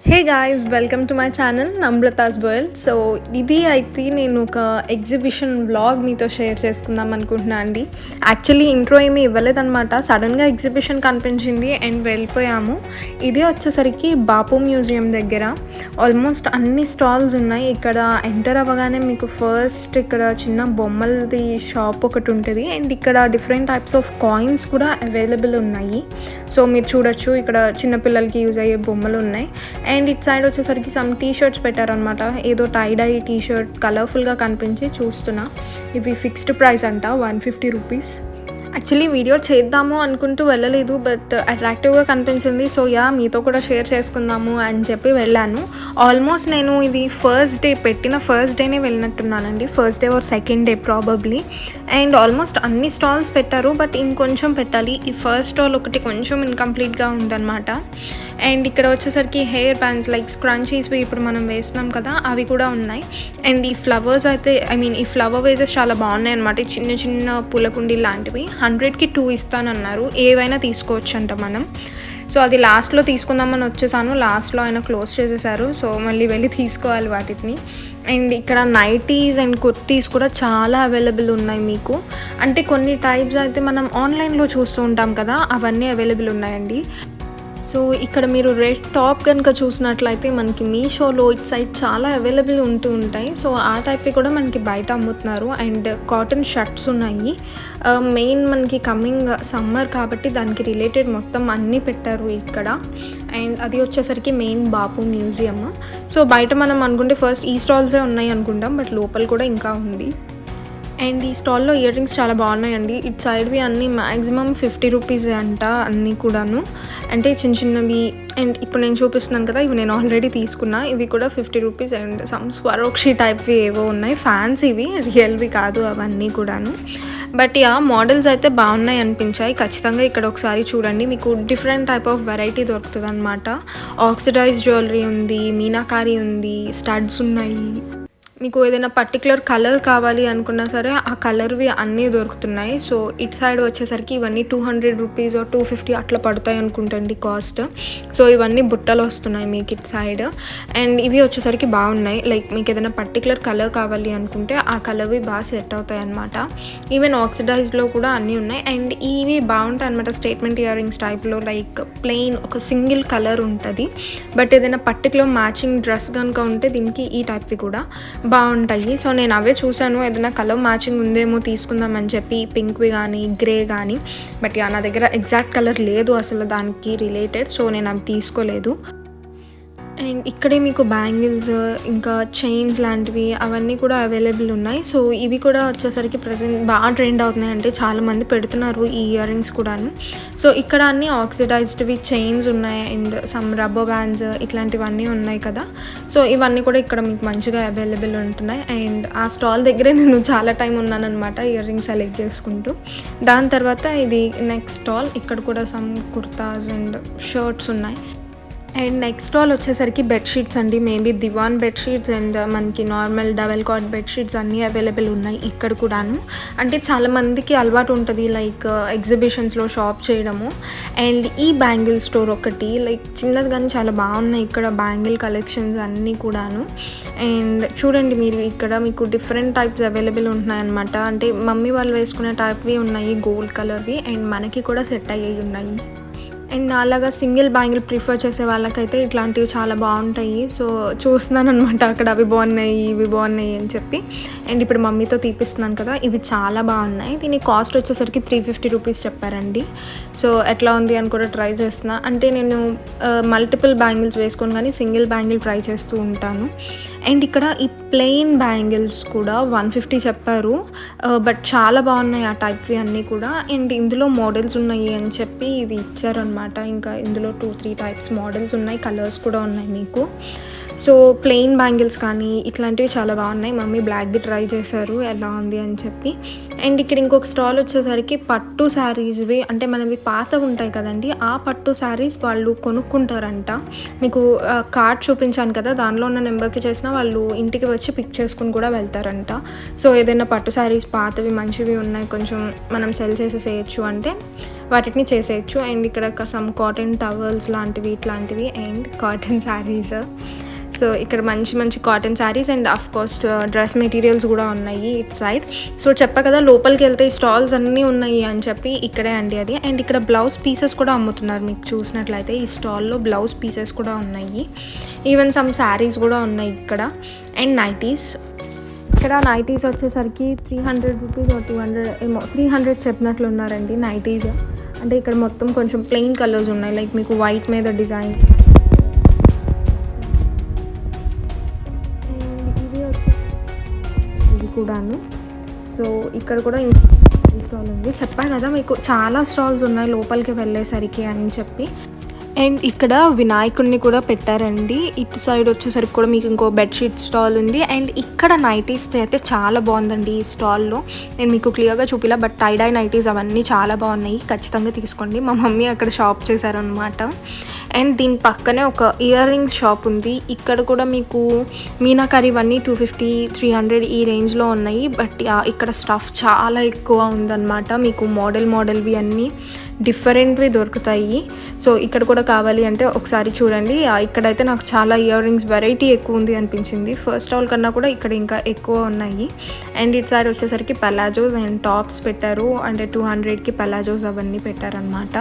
Hey guys, welcome to my channel Namrata's world. So ఇది అయితే నేను ఒక ఎగ్జిబిషన్ వ్లాగ్ మీతో షేర్ చేసుకుందాం అనుకుంటున్నాను అండి. యాక్చువల్లీ ఇంట్రో ఏమీ ఇవ్వలేదన్నమాట. సడన్గా ఎగ్జిబిషన్ కనిపించింది అండ్ వెళ్ళిపోయాము. ఇది వచ్చేసరికి బాపు మ్యూజియం దగ్గర ఆల్మోస్ట్ అన్ని స్టాల్స్ ఉన్నాయి. ఇక్కడ ఎంటర్ అవ్వగానే మీకు ఫస్ట్ ఇక్కడ చిన్న బొమ్మలది షాప్ ఒకటి ఉంటుంది అండ్ ఇక్కడ డిఫరెంట్ టైప్స్ ఆఫ్ కాయిన్స్ కూడా అవైలబుల్ ఉన్నాయి. సో మీరు చూడొచ్చు, ఇక్కడ చిన్నపిల్లలకి యూజ్ అయ్యే బొమ్మలు ఉన్నాయి. అండ్ ఇట్ సైడ్ వచ్చేసరికి సమ్ టీ షర్ట్స్ పెట్టారనమాట. ఏదో టైడై టీ షర్ట్ కలర్ఫుల్గా కనిపించి చూస్తున్నా. ఇవి ఫిక్స్డ్ ప్రైస్ అంట, 150 రూపీస్. యాక్చువల్లీ వీడియో చేద్దాము అనుకుంటూ వెళ్ళలేదు, బట్ అట్రాక్టివ్గా కనిపించింది. సో మీతో కూడా షేర్ చేసుకుందాము అని చెప్పి వెళ్ళాను. ఆల్మోస్ట్ నేను ఇది పెట్టిన ఫస్ట్ డేనే వెళ్ళినట్టున్నానండి. First day or second day probably. And almost అన్ని స్టాల్స్ పెట్టారు, బట్ ఇంకొంచెం పెట్టాలి. ఈ ఫస్ట్ స్టాల్ ఒకటి కొంచెం ఇన్కంప్లీట్గా ఉందన్నమాట. అండ్ ఇక్కడ వచ్చేసరికి హెయిర్ బ్యాండ్స్ లైక్ స్క్రంచీస్వి ఇప్పుడు మనం వేస్తున్నాం కదా, అవి కూడా ఉన్నాయి. అండ్ ఈ ఫ్లవర్స్ అయితే ఈ ఫ్లవర్ వేజెస్ చాలా బాగున్నాయి అనమాట. చిన్న చిన్న పూలకుండీ లాంటివి 100కి 2 ఇస్తానన్నారు. ఏవైనా తీసుకోవచ్చు అంట మనం. సో అది లాస్ట్లో తీసుకుందామని వచ్చేసాను. లాస్ట్లో ఆయన క్లోజ్ చేసేసారు. సో మళ్ళీ వెళ్ళి తీసుకోవాలి వాటిని. అండ్ ఇక్కడ నైటీస్ అండ్ కుర్తీస్ కూడా చాలా అవైలబుల్ ఉన్నాయి మీకు. అంటే కొన్ని టైప్స్ అయితే మనం ఆన్లైన్లో చూస్తూ ఉంటాం కదా, అవన్నీ అవైలబుల్ ఉన్నాయండి. సో ఇక్కడ మీరు రెడ్ టాప్ కనుక చూసినట్లయితే మనకి మీషోలో ఇట్ సైడ్ చాలా అవైలబుల్ ఉంటూ ఉంటాయి. సో ఆ టైప్ కూడా మనకి బయట అమ్ముతున్నారు. అండ్ కాటన్ షర్ట్స్ ఉన్నాయి. మెయిన్ మనకి కమింగ్ సమ్మర్ కాబట్టి దానికి రిలేటెడ్ మొత్తం అన్నీ పెట్టారు ఇక్కడ. అండ్ అది వచ్చేసరికి మెయిన్ బాపు మ్యూజియం. సో బయట మనం అనుకుంటే ఫస్ట్ ఈ స్టాల్సే ఉన్నాయి అనుకుంటాం, బట్ లోపల కూడా ఇంకా ఉంది. అండ్ ఈ స్టాల్లో ఇయర్ రింగ్స్ చాలా బాగున్నాయండి. ఇట్ సైడ్వి అన్నీ మ్యాక్సిమం 50 రూపీస్ అంట అన్నీ కూడాను. అంటే చిన్న చిన్నవి. అండ్ ఇప్పుడు నేను చూపిస్తున్నాను కదా, ఇవి నేను ఆల్రెడీ తీసుకున్నా. ఇవి కూడా 50 రూపీస్. అండ్ సమ్ స్వరోక్షి టైప్వి ఏవో ఉన్నాయి, ఫ్యాన్సీవి, రియల్వి కాదు అవన్నీ కూడాను. బట్ మోడల్స్ అయితే బాగున్నాయి అనిపించాయి. ఖచ్చితంగా ఇక్కడ ఒకసారి చూడండి, మీకు డిఫరెంట్ టైప్ ఆఫ్ వెరైటీ దొరుకుతుంది అనమాట. ఆక్సిడైజ్ జ్యువెలరీ ఉంది, మీనాకారి ఉంది, స్టడ్స్ ఉన్నాయి. మీకు ఏదైనా పర్టికులర్ కలర్ కావాలి అనుకున్నా సరే ఆ కలర్వి అన్నీ దొరుకుతున్నాయి. సో ఇటు సైడ్ వచ్చేసరికి ఇవన్నీ 200 రూపీస్ 250 అట్లా పడతాయి అనుకుంటండి కాస్ట్. సో ఇవన్నీ బుట్టలు వస్తున్నాయి మీకు ఇటు సైడ్. అండ్ ఇవి వచ్చేసరికి బాగున్నాయి. లైక్ మీకు ఏదైనా పర్టికులర్ కలర్ కావాలి అనుకుంటే ఆ కలర్వి బాగా సెట్ అవుతాయి అనమాట. ఈవెన్ ఆక్సిడైజ్లో కూడా అన్నీ ఉన్నాయి. అండ్ ఇవి బాగుంటాయి అనమాట. స్టేట్మెంట్ ఇయర్ రింగ్స్ టైప్లో లైక్ ప్లెయిన్ ఒక సింగిల్ కలర్ ఉంటుంది. బట్ ఏదైనా పర్టికులర్ మ్యాచింగ్ డ్రెస్ కనుక ఉంటే దీనికి ఈ టైప్వి కూడా బాగుంటాయి. సో నేను అవే చూసాను, ఏదైనా కలర్ మ్యాచింగ్ ఉందేమో తీసుకుందామని చెప్పి, పింక్వి కానీ గ్రే కానీ. బట్ నా దగ్గర ఎగ్జాక్ట్ కలర్ లేదు అసలు దానికి రిలేటెడ్. సో నేను అవి తీసుకోలేదు. అండ్ ఇక్కడే మీకు బ్యాంగిల్స్ ఇంకా చైన్స్ లాంటివి అవన్నీ కూడా అవైలబుల్ ఉన్నాయి. సో ఇవి కూడా వచ్చేసరికి ప్రజెంట్ బాగా ట్రెండ్ అవుతున్నాయి. అంటే చాలామంది పెడుతున్నారు ఈ ఇయర్ రింగ్స్ కూడాను. సో ఇక్కడ అన్నీ ఆక్సిడైజ్డ్వి చైన్స్ ఉన్నాయి. అండ్ సమ్ రబ్బర్ బ్యాండ్స్ ఇట్లాంటివన్నీ ఉన్నాయి కదా. సో ఇవన్నీ కూడా ఇక్కడ మీకు మంచిగా అవైలబుల్ ఉంటున్నాయి. అండ్ ఆ స్టాల్ దగ్గరే నేను చాలా టైం ఉన్నాను అనమాట ఇయర్ రింగ్స్ సెలెక్ట్ చేసుకుంటూ. దాని తర్వాత ఇది నెక్స్ట్ స్టాల్. ఇక్కడ కూడా సమ్ కుర్తాస్ అండ్ షర్ట్స్ ఉన్నాయి. అండ్ నెక్స్ట్ స్టాల్ వచ్చేసరికి బెడ్షీట్స్ అండి. మేబీ దివాన్ బెడ్షీట్స్ అండ్ మనకి నార్మల్ డబల్ కాట్ బెడ్షీట్స్ అన్నీ అవైలబుల్ ఉన్నాయి ఇక్కడ కూడాను. అంటే చాలామందికి అలవాటు ఉంటుంది లైక్ ఎగ్జిబిషన్స్లో షాప్ చేయడము. అండ్ ఈ బ్యాంగిల్ స్టోర్ ఒకటి లైక్ చిన్నది కానీ చాలా బాగున్నాయి ఇక్కడ బ్యాంగిల్ కలెక్షన్స్ అన్నీ కూడాను. అండ్ చూడండి మీరు, ఇక్కడ మీకు డిఫరెంట్ టైప్స్ అవైలబుల్ ఉంటున్నాయి అనమాట. అంటే మమ్మీ వాళ్ళు వేసుకునే టైప్వి ఉన్నాయి, గోల్డ్ కలర్వి. అండ్ మనకి కూడా సెట్ అయ్యేవి ఉన్నాయి. అండ్ అలాగా సింగిల్ బ్యాంగిల్ ప్రిఫర్ చేసే వాళ్ళకైతే ఇట్లాంటివి చాలా బాగుంటాయి. సో చూస్తున్నాను అనమాట అక్కడ అవి బాగున్నాయి ఇవి బాగున్నాయి అని చెప్పి. అండ్ ఇప్పుడు మమ్మీతో తీపిస్తున్నాను కదా, ఇవి చాలా బాగున్నాయి. దీని కాస్ట్ వచ్చేసరికి 350 రూపీస్ చెప్పారండి. సో ఎట్లా ఉంది అని కూడా ట్రై చేస్తున్నా. అంటే నేను మల్టిపుల్ బ్యాంగిల్స్ వేసుకొని కానీ సింగిల్ బ్యాంగిల్ ట్రై చేస్తూ ఉంటాను. అండ్ ఇక్కడ ఈ ప్లెయిన్ బ్యాంగిల్స్ కూడా 150 చెప్పారు. బట్ చాలా బాగున్నాయి ఆ టైప్వి అన్నీ కూడా. అండ్ ఇందులో మోడల్స్ ఉన్నాయి అని చెప్పి ఇవి ఇచ్చారనమాట. ఇంకా ఇందులో 2-3 టైప్స్ మోడల్స్ ఉన్నాయి, కలర్స్ కూడా ఉన్నాయి మీకు. సో ప్లెయిన్ బ్యాంగిల్స్ కానీ ఇట్లాంటివి చాలా బాగున్నాయి. మమ్మీ బ్లాక్ది ట్రై చేశారు ఎలా ఉంది అని చెప్పి. అండ్ ఇక్కడ ఇంకొక స్టాల్ వచ్చేసరికి పట్టు శారీస్వి, అంటే మనవి పాతవి ఉంటాయి కదండి, ఆ పట్టు శారీస్ వాళ్ళు కొనుక్కుంటారంట. మీకు కార్డ్ చూపించాను కదా, దానిలో ఉన్న నెంబర్కి చేసినా వాళ్ళు ఇంటికి వచ్చి పిక్ చేసుకుని కూడా వెళ్తారంట. సో ఏదైనా పట్టు శారీస్ పాతవి మంచివి ఉన్నాయి కొంచెం మనం సెల్ చేసేసేయచ్చు అంటే వాటిని చేసేయచ్చు. అండ్ ఇక్కడ సమ్ కాటన్ టవల్స్ లాంటివి ఇట్లాంటివి అండ్ కాటన్ శారీస్. సో ఇక్కడ మంచి మంచి cotton saris and of course dress materials కూడా ఉన్నాయి ఇటు సైడ్. సో చెప్పా కదా లోపలికి వెళ్తే ఈ స్టాల్స్ అన్నీ ఉన్నాయి అని చెప్పి, ఇక్కడే అండి అది. అండ్ ఇక్కడ బ్లౌజ్ పీసెస్ కూడా అమ్ముతున్నారు. మీకు చూసినట్లయితే ఈ స్టాల్లో బ్లౌజ్ పీసెస్ కూడా ఉన్నాయి. ఈవెన్ సమ్ శారీస్ కూడా ఉన్నాయి ఇక్కడ. అండ్ నైటీస్, ఇక్కడ నైటీస్ వచ్చేసరికి 300 రూపీస్ 200 ఏమో 300 చెప్పినట్లు ఉన్నారండి నైటీస్. అంటే ఇక్కడ మొత్తం కొంచెం ప్లెయిన్ కలర్స్ ఉన్నాయి, లైక్ మీకు వైట్ మీద డిజైన్. కూడాను. సో ఇక్కడ కూడా స్టాల్ ఉంది. చెప్పా కదా మీకు చాలా స్టాల్స్ ఉన్నాయి లోపలికి వెళ్ళేసరికి అని చెప్పి. అండ్ ఇక్కడ వినాయకుడిని కూడా పెట్టారండి. ఇటు సైడ్ వచ్చేసరికి కూడా మీకు ఇంకో బెడ్షీట్ స్టాల్ ఉంది. అండ్ ఇక్కడ నైటీస్ అయితే చాలా బాగుందండి ఈ స్టాల్లో. నేను మీకు క్లియర్గా చూపిలా, బట్ టైడై నైటీస్ అవన్నీ చాలా బాగున్నాయి, ఖచ్చితంగా తీసుకోండి. మా మమ్మీ అక్కడ షాప్ చేశారనమాట. అండ్ దీని పక్కనే ఒక ఇయర్ రింగ్స్ షాప్ ఉంది. ఇక్కడ కూడా మీకు మీనాకరీ ఇవన్నీ 250, 300 ఈ రేంజ్లో ఉన్నాయి. బట్ ఇక్కడ స్టఫ్ చాలా ఎక్కువ ఉందన్నమాట. మీకు మోడల్వి అన్నీ డిఫరెంట్వి దొరుకుతాయి. సో ఇక్కడ కూడా కావాలి అంటే ఒకసారి చూడండి. ఇక్కడైతే నాకు చాలా ఇయర్ రింగ్స్ వెరైటీ ఎక్కువ ఉంది అనిపించింది. ఫస్ట్ ఆల్ కన్నా కూడా ఇక్కడ ఇంకా ఎక్కువ ఉన్నాయి. అండ్ ఇటు సైడ్ వచ్చేసరికి పలాజోస్ అండ్ టాప్స్ పెట్టారు. అంటే 200కి పలాజోస్ అవన్నీ పెట్టారనమాట.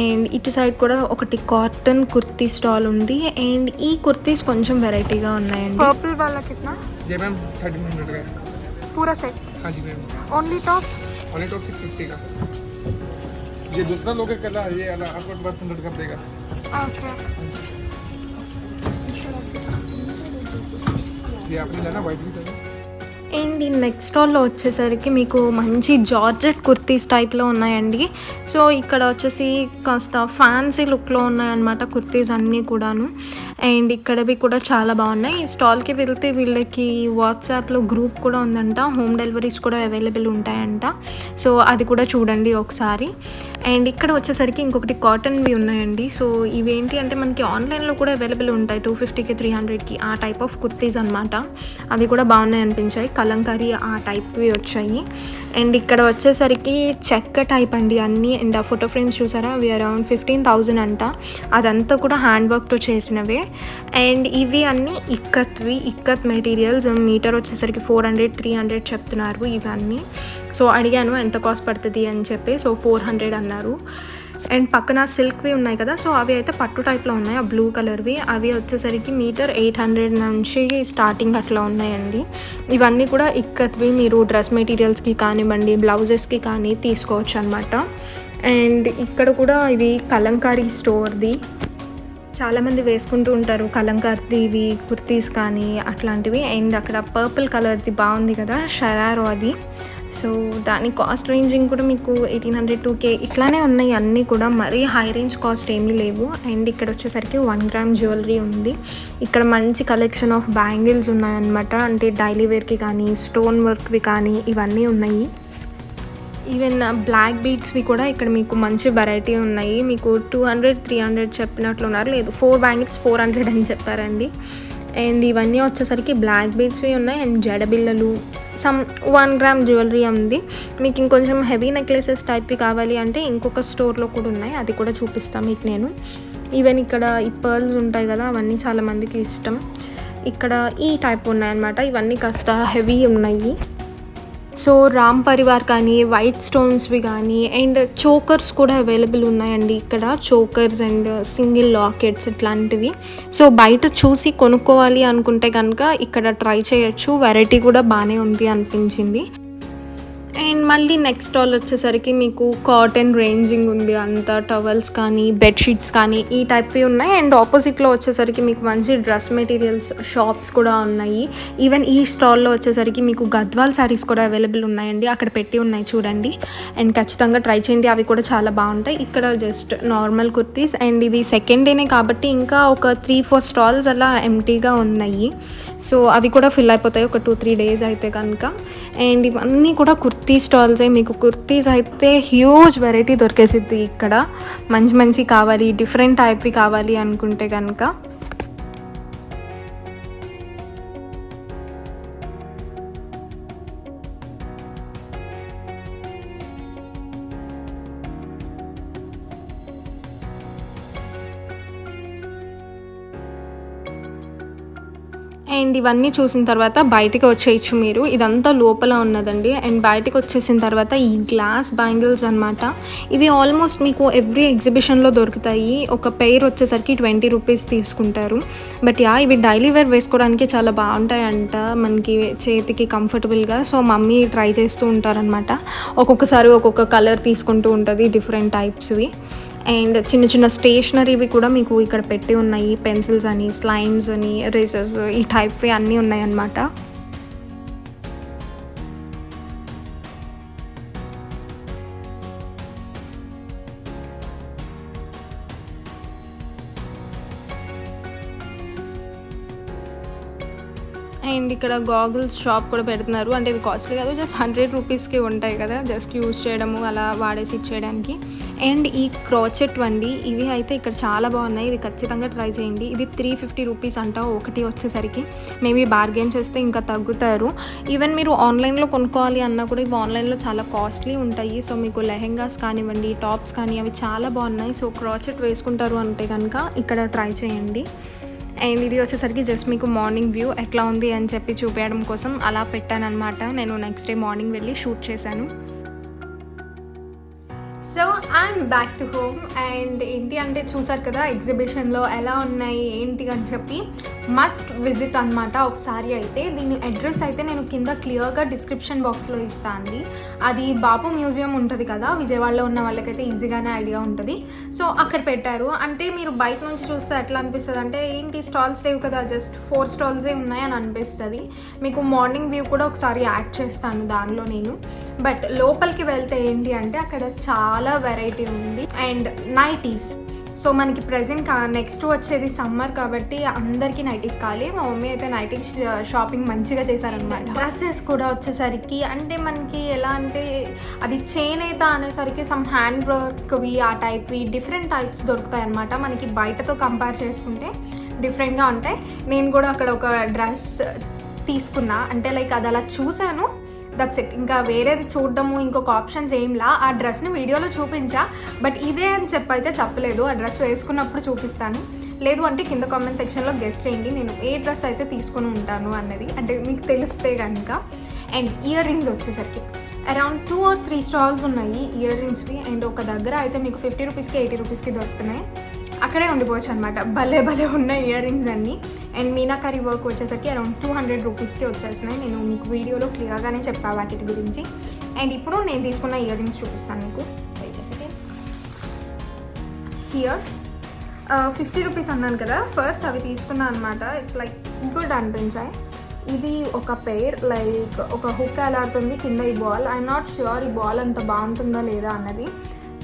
అండ్ ఇటు సైడ్ కూడా ఒకటి కాటన్ కుర్తీ స్టాల్ ఉంది. అండ్ ఈ కుర్తీస్ కొంచెం వెరైటీగా ఉన్నాయండి. पर्पल वाला कितना? जी मैम 1300 का है। पूरा सेट? हाँ जी ma'am. Only top? Only top 650 का। ये दूसरा लोग कलर, ये वाला आपको 1200 का पड़ेगा। ओके। ये आपने लेना वाइट भी चाहिए। అండ్ ఈ నెక్స్ట్ స్టాల్లో వచ్చేసరికి మీకు మంచి జార్జెట్ కుర్తీస్ టైప్లో ఉన్నాయండి. సో ఇక్కడ వచ్చేసి కాస్త ఫ్యాన్సీ లుక్లో ఉన్నాయన్నమాట కుర్తీస్ అన్నీ కూడాను. అండ్ ఇక్కడవి కూడా చాలా బాగున్నాయి. ఈ స్టాల్కి వెళ్తే వీళ్ళకి వాట్సాప్లో గ్రూప్ కూడా ఉందంట, హోమ్ డెలివరీస్ కూడా అవైలబుల్ ఉంటాయంట. సో అది కూడా చూడండి ఒకసారి. అండ్ ఇక్కడ వచ్చేసరికి ఇంకొకటి కాటన్వి ఉన్నాయండి. సో ఇవేంటి అంటే మనకి ఆన్లైన్లో కూడా అవైలబుల్ ఉంటాయి 250కి 300కి ఆ టైప్ ఆఫ్ కుర్తీస్ అనమాట. అవి కూడా బాగున్నాయి అనిపించాయి. కలంకారీ ఆ టైప్వి వచ్చాయి. అండ్ ఇక్కడ వచ్చేసరికి చెక్క టైప్ అండి అన్నీ. అండ్ ఆ ఫోటో ఫ్రేమ్స్ చూసారా, అవి అరౌండ్ 15,000 అంట. అదంతా కూడా హ్యాండ్ వర్క్తో చేసినవే. అండ్ ఇవి అన్నీ ఇక్కత్ మెటీరియల్స్. మీటర్ వచ్చేసరికి 400, 300 చెప్తున్నారు ఇవన్నీ. సో అడిగాను ఎంత కాస్ట్ పడుతుంది అని చెప్పి. సో 400 అన్నారు. అండ్ పక్కన సిల్క్వి ఉన్నాయి కదా, సో అవి అయితే పట్టు టైప్లో ఉన్నాయి, ఆ బ్లూ కలర్వి. అవి వచ్చేసరికి మీటర్ 800 నుంచి స్టార్టింగ్ అట్లా ఉన్నాయండి. ఇవన్నీ కూడా ఇక్కత్వి. మీరు డ్రెస్ మెటీరియల్స్కి కానివ్వండి, బ్లౌజెస్కి కానీ తీసుకోవచ్చు అనమాట. అండ్ ఇక్కడ కూడా ఇది కలంకారీ స్టోర్ది. చాలామంది వేసుకుంటూ ఉంటారు కలంకారీవి కుర్తీస్ కానీ అట్లాంటివి. అండ్ అక్కడ పర్పుల్ కలర్ది బాగుంది కదా, షరారో అది. సో దాని కాస్ట్ రేంజింగ్ కూడా మీకు 1800, 2K ఇట్లానే ఉన్నాయి అన్నీ కూడా. మరీ హై రేంజ్ కాస్ట్ ఏమీ లేవు. అండ్ ఇక్కడ వచ్చేసరికి 1 గ్రామ్ జ్యువెలరీ ఉంది. ఇక్కడ మంచి కలెక్షన్ ఆఫ్ బ్యాంగిల్స్ ఉన్నాయన్నమాట. అంటే డైలీ వేర్కి కానీ, స్టోన్ వర్క్వి కానీ ఇవన్నీ ఉన్నాయి. ఈవెన్ బ్లాక్ బీడ్స్వి కూడా ఇక్కడ మీకు మంచి వెరైటీ ఉన్నాయి. మీకు 200, 300 చెప్పినట్లు ఉన్నారు, లేదు 4 బ్యాంగిల్స్ 400 అని చెప్పారండి. అండ్ ఇవన్నీ వచ్చేసరికి బ్లాక్ బీడ్స్వి ఉన్నాయి. అండ్ జడబిల్లలు, సమ్ 1 గ్రామ్ జ్యువెలరీ ఉంది. మీకు ఇంకొంచెం హెవీ నెక్లెసెస్ టైప్వి కావాలి అంటే ఇంకొక స్టోర్లో కూడా ఉన్నాయి, అది కూడా చూపిస్తాను మీకు నేను. ఈవెన్ ఇక్కడ ఈ పర్ల్స్ ఉంటాయి కదా, అవన్నీ చాలామందికి ఇష్టం. ఇక్కడ ఈ టైప్ ఉన్నాయన్నమాట. ఇవన్నీ కాస్త హెవీ ఉన్నాయి. సో రామ్ పరివార్ కానీ, వైట్ స్టోన్స్వి కానీ, అండ్ చోకర్స్ కూడా అవైలబుల్ ఉన్నాయండి ఇక్కడ. చోకర్స్ అండ్ సింగిల్ లాకెట్స్ ఇట్లాంటివి. సో బయట చూసి కొనుక్కోవాలి అనుకుంటే కనుక ఇక్కడ ట్రై చేయొచ్చు. వెరైటీ కూడా బాగానే ఉంది అనిపించింది. అండ్ మళ్ళీ నెక్స్ట్ స్టాల్ వచ్చేసరికి మీకు కాటన్ రేంజింగ్ ఉంది అంతా. టవల్స్ కానీ, బెడ్షీట్స్ కానీ ఈ టైప్వి ఉన్నాయి. అండ్ ఆపోజిట్లో వచ్చేసరికి మీకు మంచి డ్రెస్ మెటీరియల్స్ షాప్స్ కూడా ఉన్నాయి. ఈవెన్ ఈ స్టాల్లో వచ్చేసరికి మీకు గద్వాల్ శారీస్ కూడా అవైలబుల్ ఉన్నాయండి. అక్కడ పెట్టి ఉన్నాయి చూడండి. అండ్ ఖచ్చితంగా ట్రై చేయండి, అవి కూడా చాలా బాగుంటాయి. ఇక్కడ జస్ట్ నార్మల్ కుర్తీస్. అండ్ ఇది సెకండ్ డేనే కాబట్టి ఇంకా ఒక 3-4 స్టాల్స్ అలా ఎంటీగా ఉన్నాయి. సో అవి కూడా ఫిల్ అయిపోతాయి ఒక 2-3 డేస్ అయితే కనుక. అండ్ ఇవన్నీ కూడా కుర్తీ స్టాల్సే. మీకు కుర్తీస్ అయితే హ్యూజ్ వెరైటీ దొరికేసిద్ది ఇక్కడ. మంచి మంచి కావాలి, డిఫరెంట్ టైప్వి కావాలి అనుకుంటే కనుక. అండ్ ఇవన్నీ చూసిన తర్వాత బయటికి వచ్చేయచ్చు మీరు. ఇదంతా లోపల ఉన్నదండి. అండ్ బయటికి వచ్చేసిన తర్వాత ఈ గ్లాస్ బ్యాంగిల్స్ అనమాట. ఇవి ఆల్మోస్ట్ మీకు ఎవ్రీ ఎగ్జిబిషన్లో దొరుకుతాయి. ఒక పెయిర్ వచ్చేసరికి 20 రూపీస్ తీసుకుంటారు. బట్ ఇవి డైలీ వేర్ వేసుకోవడానికి చాలా బాగుంటాయంట, మనకి చేతికి కంఫర్టబుల్గా. సో మమ్మీ ట్రై చేస్తూ ఉంటారనమాట. ఒక్కొక్కసారి ఒక్కొక్క కలర్ తీసుకుంటూ ఉంటుంది, డిఫరెంట్ టైప్స్వి. అండ్ చిన్న చిన్న స్టేషనరీవి కూడా మీకు ఇక్కడ పెట్టి ఉన్నాయి. పెన్సిల్స్ అని, స్లైమ్స్ అని, ఎరేజర్స్, ఈ టైప్వి అన్నీ ఉన్నాయి అన్నమాట. అండ్ ఇక్కడ గాగుల్స్ షాప్ కూడా పెడుతున్నారు. అంటే ఇవి కాస్ట్లీ కాదు, జస్ట్ 100 రూపీస్కి ఉంటాయి కదా, జస్ట్ యూజ్ చేయడము అలా వాడేసి ఇచ్చేయడానికి. అండ్ ఈ క్రోచెట్ వండి ఇవి అయితే ఇక్కడ చాలా బాగున్నాయి. ఇది ఖచ్చితంగా ట్రై చేయండి. ఇది 350 రూపీస్ అంట ఒకటి వచ్చేసరికి. మేబీ బార్గెన్ చేస్తే ఇంకా తగ్గుతారు. ఈవెన్ మీరు ఆన్లైన్లో కొనుక్కోవాలి అన్నా కూడా ఇవి ఆన్లైన్లో చాలా కాస్ట్లీ ఉంటాయి. సో మీకు లెహెంగాస్ కానివ్వండి, టాప్స్ కానీ అవి చాలా బాగున్నాయి. సో క్రోచెట్ వేసుకుంటారు అంటే కనుక ఇక్కడ ట్రై చేయండి. అండ్ ఇది వచ్చేసరికి జస్ట్ మీకు మార్నింగ్ వ్యూ ఎట్లా ఉంది అని చెప్పి చూపించడం కోసం అలా పెట్టాను అనమాట. నేను నెక్స్ట్ డే మార్నింగ్ వెళ్ళి షూట్ చేశాను. So I'm back to home. And ఏంటి అంటే చూసారు కదా ఎగ్జిబిషన్లో ఎలా ఉన్నాయి ఏంటి అని చెప్పి, మస్ట్ విజిట్ అనమాట ఒకసారి అయితే. దీని అడ్రస్ అయితే నేను కింద క్లియర్గా డిస్క్రిప్షన్ బాక్స్లో ఇస్తాను అండి. అది బాపు మ్యూజియం ఉంటుంది కదా, విజయవాడలో ఉన్న వాళ్ళకైతే ఈజీగానే ఐడియా ఉంటుంది. సో అక్కడ పెట్టారు. అంటే మీరు బయట నుంచి చూస్తే ఎట్లా అనిపిస్తుంది అంటే ఏంటి స్టాల్స్ లేవు కదా, జస్ట్ 4 స్టాల్సే ఉన్నాయి అని అనిపిస్తుంది. మీకు మార్నింగ్ వ్యూ కూడా ఒకసారి యాడ్ చేస్తాను దానిలో నేను. బట్ లోపలికి వెళ్తే ఏంటి అంటే అక్కడ చాలా వెరైటీ ఉంది. And nighties. సో మనకి ప్రెజెంట్ నెక్స్ట్ వచ్చేది సమ్మర్ కాబట్టి అందరికీ నైటీస్ కావాలి. మా మమ్మీ అయితే నైటీస్ షాపింగ్ మంచిగా చేశారనమాట. డ్రెస్సెస్ కూడా వచ్చేసరికి అంటే మనకి ఎలా అంటే అది చేనేత అనేసరికి సమ్ హ్యాండ్ వర్క్వి ఆ టైప్వి డిఫరెంట్ టైప్స్ దొరుకుతాయి అనమాట. మనకి బయటతో కంపేర్ చేసుకుంటే డిఫరెంట్గా ఉంటాయి. నేను కూడా అక్కడ ఒక డ్రెస్ తీసుకున్నా, అంటే లైక్ అది అలా చూశాను, దట్స్ ఇట్. ఇంకా వేరేది చూడడము ఇంకొక ఆప్షన్స్ ఏంలా. ఆ డ్రెస్ని వీడియోలో చూపించా, బట్ ఇదే అని చెప్పైతే చెప్పలేదు. ఆ డ్రెస్ వేసుకున్నప్పుడు చూపిస్తాను. లేదు అంటే కింద కామెంట్ సెక్షన్లో గెస్ట్ చేయండి నేను ఏ డ్రెస్ అయితే తీసుకొని ఉంటాను అన్నది, అంటే మీకు తెలిస్తే కనుక. అండ్ ఇయర్ రింగ్స్ వచ్చేసరికి అరౌండ్ 2 or 3 స్టాల్స్ ఉన్నాయి ఇయర్ రింగ్స్వి. అండ్ ఒక దగ్గర అయితే మీకు 50 రూపీస్కి 80 రూపీస్కి దొరుకుతున్నాయి. అక్కడే ఉండిపోవచ్చు అనమాట. భలే భలే ఉన్నాయి ఇయర్ రింగ్స్ అన్నీ. అండ్ మీనాకరీ వర్క్ వచ్చేసరికి అరౌండ్ 200 రూపీస్కి వచ్చేసినాయి. నేను మీకు వీడియోలో క్లియర్గానే చెప్పాను వాటి గురించి. అండ్ ఇప్పుడు నేను తీసుకున్న ఇయర్ రింగ్స్ చూపిస్తాను మీకు. హియర్ 50 రూపీస్ అన్నాను కదా, ఫస్ట్ అవి తీసుకున్నాను అనమాట. ఇట్స్ లైక్ గుడ్ అనిపించాయి. ఇది ఒక పెయిర్, లైక్ ఒక హుక్ ఎలాడుతుంది కింద ఈ బాల్. ఐఎమ్ నాట్ ష్యూర్ ఈ బాల్ అంత బాగుంటుందా లేదా అన్నది.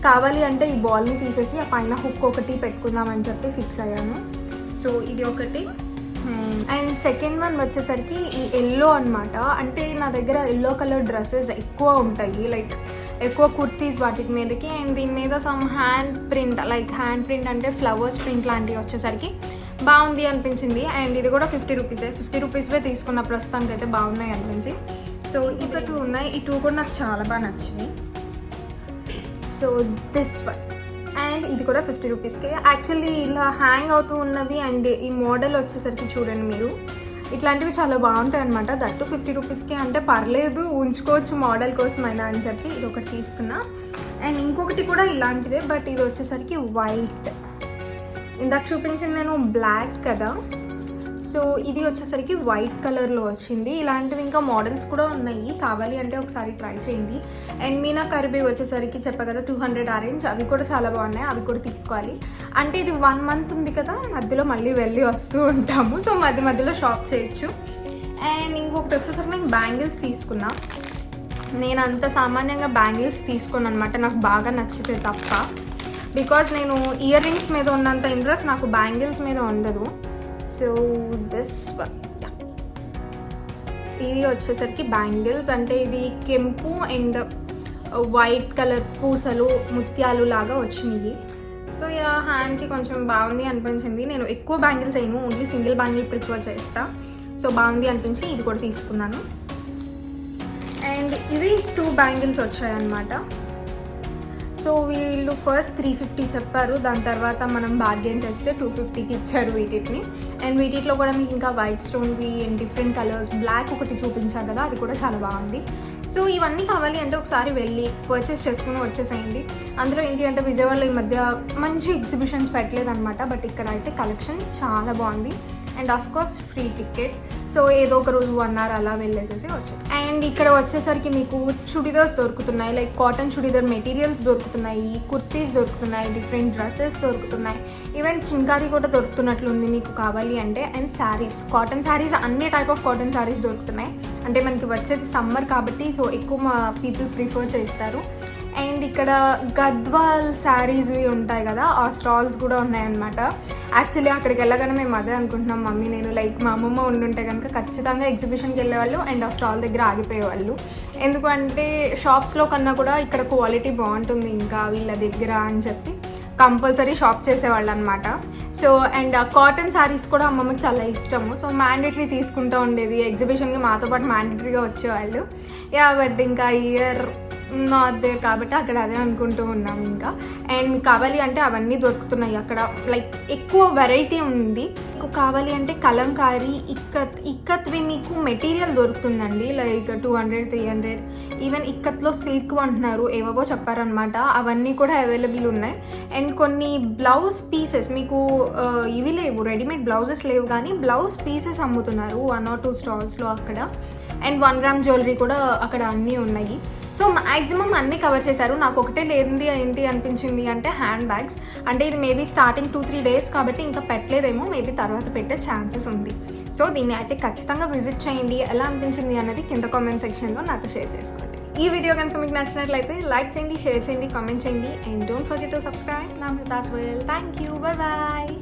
కావాలి అంటే ఈ బాల్ని తీసేసి ఆ పైన హుక్ ఒకటి పెట్టుకుందామని చెప్పి ఫిక్స్ అయ్యాను. సో ఇది ఒకటి. అండ్ సెకండ్ వన్ వచ్చేసరికి ఈ ఎల్లో అనమాట. అంటే నా దగ్గర ఎల్లో కలర్ డ్రెస్సెస్ ఎక్కువ ఉంటాయి, లైక్ ఎక్కువ కుర్తీస్ వాటి మీదకి. అండ్ దీని మీద some hand print, like hand print అంటే ఫ్లవర్స్ ప్రింట్ లాంటివి వచ్చేసరికి బాగుంది అనిపించింది. అండ్ ఇది కూడా 50 రూపీసే. 50 రూపీస్వే తీసుకున్న ప్రస్తుతానికి అయితే బాగున్నాయి అనిపించి. సో ఇక 2 ఉన్నాయి. ఈ 2 కూడా నాకు చాలా బాగా నచ్చింది. So this one. అండ్ ఇది కూడా 50 రూపీస్కే. యాక్చువల్లీ ఇలా హ్యాంగ్ అవుతూ ఉన్నవి. అండ్ ఈ మోడల్ వచ్చేసరికి చూడండి మీరు, ఇట్లాంటివి చాలా బాగుంటాయి అనమాట. దట్టు 50 రూపీస్కే అంటే పర్లేదు, ఉంచుకోవచ్చు మోడల్ కోసమైనా అని చెప్పి ఇది ఒకటి తీసుకున్నా. అండ్ ఇంకొకటి కూడా ఇలాంటిదే, బట్ ఇది వచ్చేసరికి వైట్. ఇందాక చూపించింది నేను బ్లాక్ కదా, సో ఇది వచ్చేసరికి వైట్ కలర్లో వచ్చింది. ఇలాంటివి ఇంకా మోడల్స్ కూడా ఉన్నాయి, కావాలి అంటే ఒకసారి ట్రై చేయండి. అండ్ మీనాకరీ వచ్చేసరికి చెప్పా కదా 200 ఆరెంజ్, అవి కూడా చాలా బాగున్నాయి, అవి కూడా తీసుకోవాలి. అంటే ఇది 1 month ఉంది కదా, మధ్యలో మళ్ళీ వెళ్ళి వస్తూ ఉంటాము, సో మధ్య మధ్యలో షాప్ చేయొచ్చు. అండ్ ఇంకొకటి వచ్చేసరికి నేను బ్యాంగిల్స్ తీసుకున్నా. నేను అంత సామాన్యంగా బ్యాంగిల్స్ తీసుకోను అనమాట, నాకు బాగా నచ్చితే తప్ప. బికాజ్ నేను ఇయర్ రింగ్స్ మీద ఉన్నంత ఇంట్రెస్ట్ నాకు బ్యాంగిల్స్ మీద ఉండదు. సో దిస్ వన్, ఇది వచ్చేసరికి బ్యాంగిల్స్. అంటే ఇది కెంపు అండ్ వైట్ కలర్ పూసలు ముత్యాలు లాగా వచ్చినాయి. సో హ్యాండ్కి కొంచెం బాగుంది అనిపించింది. నేను ఎక్కువ బ్యాంగిల్స్ అయినా ఓన్లీ సింగిల్ బ్యాంగిల్ ప్రిఫర్ చేస్తా. సో బాగుంది అనిపించి ఇది కూడా తీసుకున్నాను. అండ్ ఇవి 2 బ్యాంగిల్స్ వచ్చాయన్నమాట. సో వీళ్ళు ఫస్ట్ 350 చెప్పారు, దాని తర్వాత మనం బార్గెన్ చేస్తే 250కి ఇచ్చారు వీటిని. అండ్ వీటిలో కూడా మీకు ఇంకా వైట్ స్టోన్వి అండ్ డిఫరెంట్ కలర్స్, బ్లాక్ ఒకటి చూపించారు కదా, అది కూడా చాలా బాగుంది. సో ఇవన్నీ కావాలి అంటే ఒకసారి వెళ్ళి పర్చేస్ చేసుకుని వచ్చేసేయండి. అందులో ఏంటి అంటే విజయవాడలో ఈ మధ్య మంచి ఎగ్జిబిషన్స్ పెట్టలేదు అనమాట, బట్ ఇక్కడ అయితే కలెక్షన్ చాలా బాగుంది. And of course free ticket, so ఏదో ఒక రోజు 1 hour అలా వెళ్ళేసేసి వచ్చాయి. అండ్ ఇక్కడ వచ్చేసరికి మీకు చుడిదార్స్ దొరుకుతున్నాయి, లైక్ కాటన్ చుడిదార్ మెటీరియల్స్ దొరుకుతున్నాయి, కుర్తీస్ దొరుకుతున్నాయి, డిఫరెంట్ డ్రెస్సెస్ దొరుకుతున్నాయి, ఈవెన్ చింకారీ కూడా దొరుకుతున్నట్లుంది మీకు కావాలి అంటే. అండ్ శారీస్, కాటన్ శారీస్, అన్ని టైప్ ఆఫ్ కాటన్ శారీస్ దొరుకుతున్నాయి. అంటే మనకి వచ్చేది సమ్మర్ కాబట్టి సో ఎక్కువ మా పీపుల్ ప్రిఫర్ చేస్తారు. అండ్ ఇక్కడ గద్వాల్ శారీస్వి ఉంటాయి కదా, ఆ స్టాల్స్ కూడా ఉన్నాయన్నమాట. యాక్చువల్లీ అక్కడికి వెళ్ళగానే మేము అదే అనుకుంటున్నాం మమ్మీ నేను, లైక్ మా అమ్మమ్మ ఉండుంటే కనుక ఖచ్చితంగా ఎగ్జిబిషన్కి వెళ్ళేవాళ్ళు అండ్ ఆ స్టాల్ దగ్గర ఆగిపోయేవాళ్ళు. ఎందుకంటే షాప్స్లో కన్నా కూడా ఇక్కడ క్వాలిటీ బాగుంటుంది ఇంకా వీళ్ళ దగ్గర అని చెప్పి కంపల్సరీ షాప్ చేసేవాళ్ళు అనమాట. సో అండ్ కాటన్ శారీస్ కూడా అమ్మమ్మకి చాలా ఇష్టము, సో మ్యాండేటరీ తీసుకుంటూ ఉండేది. ఎగ్జిబిషన్కి మాతో పాటు మ్యాండేటరీగా వచ్చేవాళ్ళు. బట్ ఇంకా ఇయర్ నాట్ దేర్ కాబట్టి అక్కడ అదే అనుకుంటూ ఉన్నాం ఇంకా. అండ్ మీకు కావాలి అంటే అవన్నీ దొరుకుతున్నాయి అక్కడ, లైక్ ఎక్కువ వెరైటీ ఉంది. మీకు కావాలి అంటే కలంకారీ, ఇక్కత్వి మీకు మెటీరియల్ దొరుకుతుందండి, లైక్ 200, 300, ఈవెన్ ఇక్కత్లో సిల్క్ అంటున్నారు, ఏవో చెప్పారనమాట. అవన్నీ కూడా అవైలబుల్ ఉన్నాయి. అండ్ కొన్ని బ్లౌజ్ పీసెస్ మీకు ఇవి లేవు, రెడీమేడ్ బ్లౌజెస్ లేవు, కానీ బ్లౌజ్ పీసెస్ అమ్ముతున్నారు 1 or 2 స్టాల్స్లో అక్కడ. అండ్ 1 gram జ్యువెలరీ కూడా అక్కడ అన్నీ ఉన్నాయి. సో మ్యాక్సిమం అన్నీ కవర్ చేశారు. నాకు ఒకటే లేనిది ఏంటి అనిపించింది అంటే హ్యాండ్ బ్యాగ్స్. అంటే ఇది మేబీ స్టార్టింగ్ 2-3 days కాబట్టి ఇంకా పెట్టలేదేమో, మేబీ తర్వాత పెట్టే ఛాన్సెస్ ఉంది. సో దీన్ని అయితే ఖచ్చితంగా విజిట్ చేయండి. ఎలా అనిపించింది అన్నది కింద కామెంట్ సెక్షన్లో నాతో షేర్ చేసుకోండి. ఈ వీడియో కనుక మీకు నచ్చినట్లయితే లైక్ చేయండి, షేర్ చేయండి, కామెంట్ చేయండి. And don't forget to subscribe. Namrata's world. Thank you, bye bye.